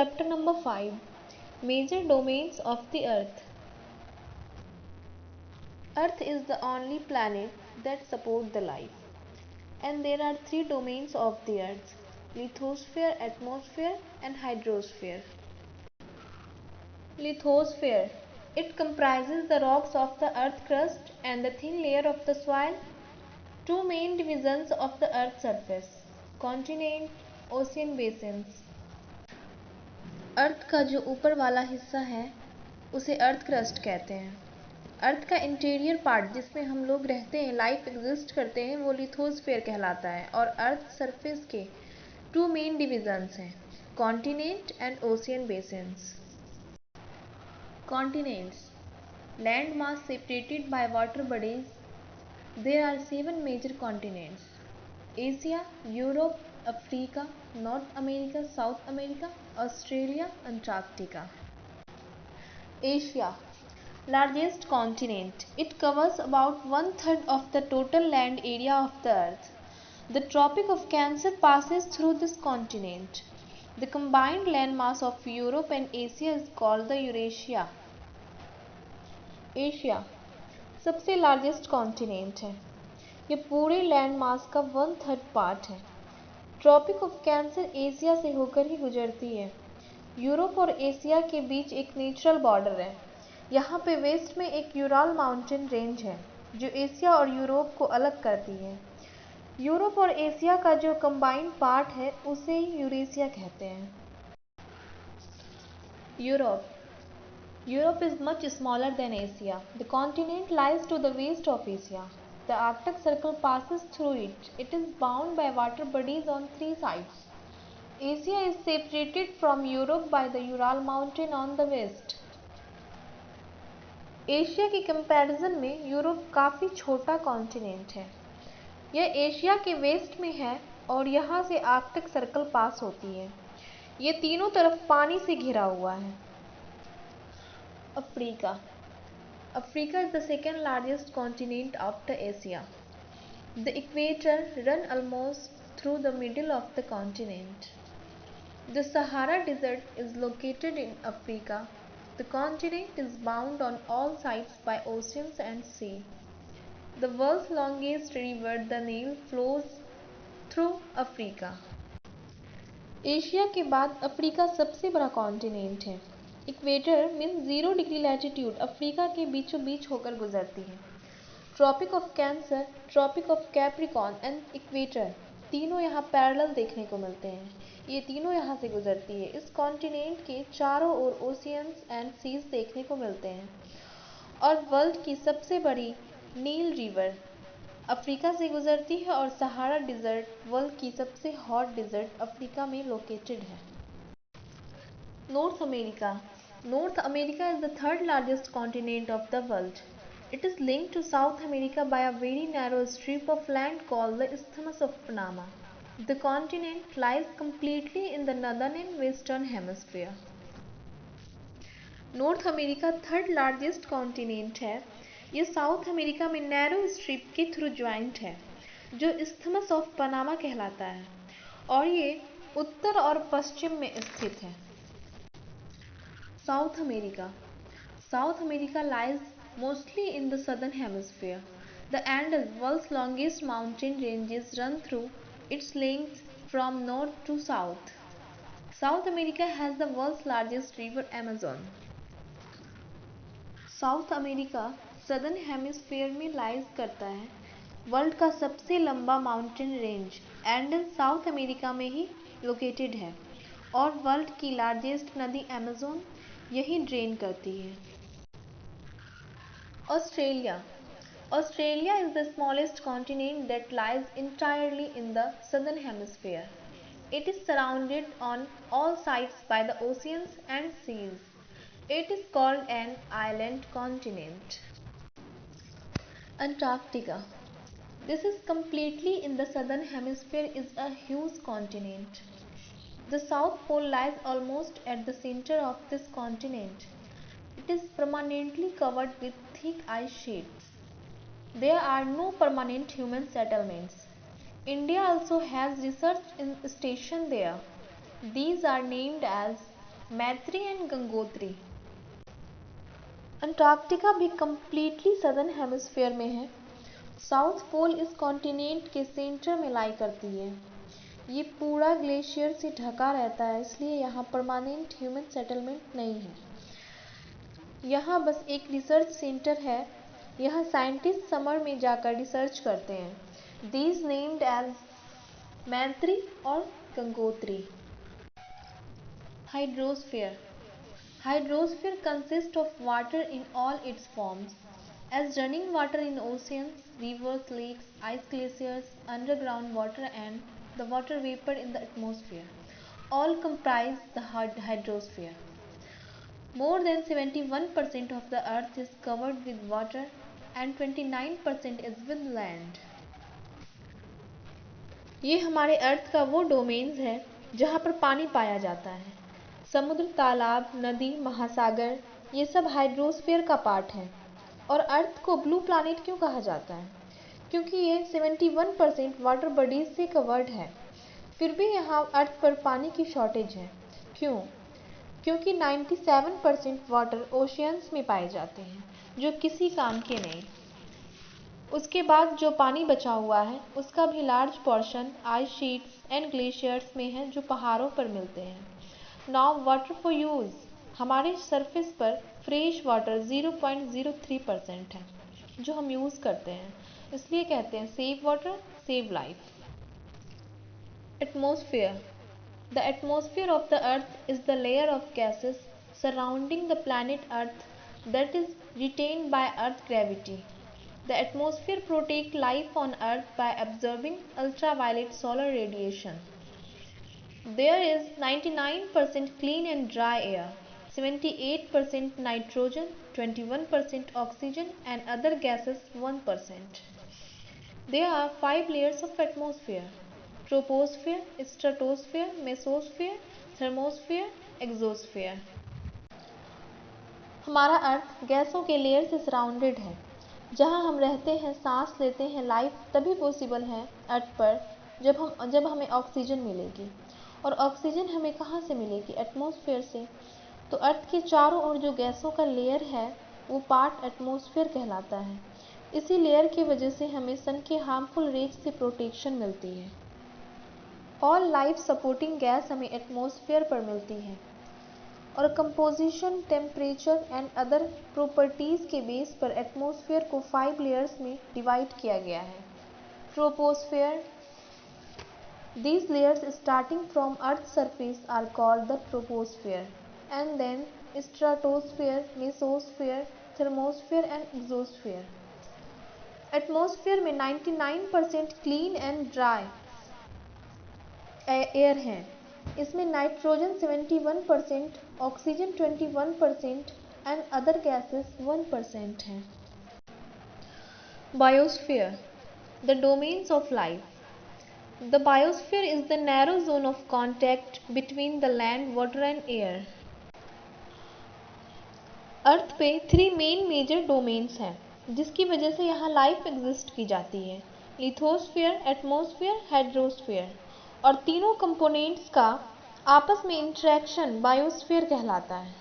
Chapter number 5, Major Domains of the Earth. Earth is the only planet that supports the life, and there are three domains of the Earth: lithosphere, atmosphere, and hydrosphere. Lithosphere. It comprises the rocks of the earth crust and the thin layer of the soil. Two main divisions of the earth's surface: continent, ocean basins. अर्थ का जो ऊपर वाला हिस्सा है उसे earth crust कहते हैं। अर्थ का इंटीरियर पार्ट जिसमें हम लोग रहते हैं, लाइफ एग्जिस्ट करते हैं, वो लिथोस्फीयर कहलाता है। और अर्थ सरफेस के टू मेन डिविजन्स हैं: continent and ocean basins. Continents, land mass separated by water bodies. There are 7 major continents: Asia, Europe, Africa, North America, South America, Australia, Antarctica. Asia, largest continent. It covers about 1/3 of the total land area of the earth. The Tropic of Cancer passes through this continent. The combined landmass of Europe and Asia is called the Eurasia. Asia सबसे largest continent है। ये पूरे land mass का 1/3 part है। Tropic of cancer Asia से होकर ही गुजरती है। यूरोप और एशिया के बीच एक नेचुरल बॉर्डर है। यहाँ पे वेस्ट में एक यूराल माउंटेन रेंज है जो एशिया और यूरोप को अलग करती है। यूरोप और एशिया का जो कंबाइंड पार्ट है उसे यूरेशिया कहते हैं। Europe Europe is much smaller than Asia. The continent lies to the west of Asia. The Arctic Circle passes through it. It is bound by water bodies on three sides. Asia is separated from Europe by the Ural Mountain on the west. Asia के comparison में Europe काफ़ी छोटा continent है। यह Asia के waste में है और यहाँ से आर्कटिक सर्कल पास होती है। ये तीनों तरफ पानी से घिरा हुआ है। Africa. Africa is the second largest continent after Asia. The equator runs almost through the middle of the continent. The Sahara Desert is located in Africa. The continent is bound on all sides by oceans and sea. The world's longest river, the Nile, flows through Africa. Asia के बाद Africa सबसे बड़ा continent है। Equator means 0 degree latitude Africa के बीचों बीच होकर गुजरती है। Tropic of Cancer, Tropic of Capricorn and equator तीनों यहाँ पैरेलल देखने को मिलते हैं। ये तीनों यहाँ से गुजरती है। इस कॉन्टिनेंट के चारों ओर ओशियंस एंड सीज देखने को मिलते हैं। और वर्ल्ड की सबसे बड़ी नील रिवर अफ्रीका से गुजरती है और सहारा डिजर्ट वर्ल्ड की सबसे हॉट डिजर्ट अफ्रीका में लोकेटेड है। North America. North America is the third largest continent of the world. It is linked to South America by a very narrow strip of land called the Isthmus of Panama. The continent lies completely in the northern and western hemisphere. North America third largest continent है। ये south America में narrow strip के through joint है जो isthmus of Panama कहलाता है और ये उत्तर और पश्चिम में स्थित है। South America. South America lies mostly in the southern hemisphere. The Andes, world's longest mountain ranges, run through its length from north to south. South America has the world's largest river Amazon. South America southern hemisphere में lies करता है। World का सबसे लंबा mountain range एंडन south America में ही located है और world की लार्जेस्ट नदी अमेज़न यही ड्रेन करती है। Australia. Australia is the smallest continent that lies entirely in the southern hemisphere. It is surrounded on all sides by the oceans and seas. It is called an island continent. Antarctica. This is completely in the southern hemisphere is a huge continent. The South Pole lies almost at the center of this continent. It is permanently covered with thick ice sheets. There are no permanent human settlements. India also has research stations there. These are named as मैत्री and Gangotri. Antarctica भी completely southern hemisphere में है। South pole इस continent के centre में लाई करती है। ये पूरा ग्लेशियर से ढका रहता है, इसलिए यहाँ परमानेंट ह्यूमन सेटलमेंट नहीं है। यहाँ बस एक रिसर्च सेंटर है। यहाँ साइंटिस्ट समर में जाकर रिसर्च करते हैं। दीज नेम्ड एज मैत्री और Gangotri. Hydrosphere. Hydrosphere consists of water in all its forms, as running water in oceans, rivers, lakes, ice glaciers, underground water and the water vapor in the atmosphere. All comprise the hydrosphere. More than 71% of the earth is covered with water and 29% is with land. ये हमारे अर्थ का वो domains है जहाँ पर पानी पाया जाता है। समुद्र, तालाब, नदी, महासागर ये सब हाइड्रोस्फीयर का पार्ट है। और अर्थ को ब्लू प्लैनेट क्यों कहा जाता है? क्योंकि ये 71% वाटर बॉडीज से कवर्ड है। फिर भी यहाँ अर्थ पर पानी की शॉर्टेज है। क्यों? क्योंकि 97% वाटर ओशियंस में पाए जाते हैं, जो किसी काम के नहीं। उसके बाद जो पानी बचा हुआ है उसका भी large portion ice sheets and glaciers में है, जो पहाड़ों पर मिलते हैं। Now water for use. हमारे सरफेस पर फ्रेश वाटर 0.03% है, जो हम यूज करते हैं। इसलिए कहते हैं save water save life. Atmosphere. The atmosphere of the earth is the layer of gases surrounding the planet earth that is retained by earth gravity. The atmosphere protects life on earth by absorbing ultraviolet solar radiation. There is 99% clean and dry air, 78% nitrogen, 21% oxygen and other gases 1%. There are 5 layers of atmosphere: troposphere, stratosphere, mesosphere, thermosphere, exosphere. हमारा अर्थ गैसों के layer से surrounded है। जहाँ हम रहते हैं, सांस लेते हैं, लाइफ तभी पॉसिबल है अर्थ पर जब हमें ऑक्सीजन मिलेगी। और ऑक्सीजन हमें कहाँ से मिलेगी? एटमॉस्फेयर से। तो अर्थ के चारों ओर जो गैसों का लेयर है वो पार्ट एटमॉस्फेयर कहलाता है। इसी लेयर की वजह से हमें सन के हार्मफुल रेज से प्रोटेक्शन मिलती है। ऑल लाइफ सपोर्टिंग गैस हमें एटमॉस्फेयर पर मिलती है। और composition, temperature and other properties के बेस पर एटमॉस्फेयर को 5 लेयर्स में डिवाइड किया गया है। Troposphere. These layers starting from Earth's surface are called the troposphere, and then stratosphere, mesosphere, thermosphere and exosphere. Atmosphere में 99% क्लीन एंड ड्राई एयर है। इसमें nitrogen 71%, oxygen 21% and other gases 1% हैं। Biosphere, the domains of life. The biosphere is the narrow zone of contact between the land, water and air. Earth पे 3 main major domains हैं, जिसकी वजह से यहाँ life exist की जाती है: लिथोस्फीयर, एटमॉस्फेयर, हाइड्रोस्फीयर। और तीनों कंपोनेंट्स का आपस में इंटरेक्शन बायोस्फीयर कहलाता है।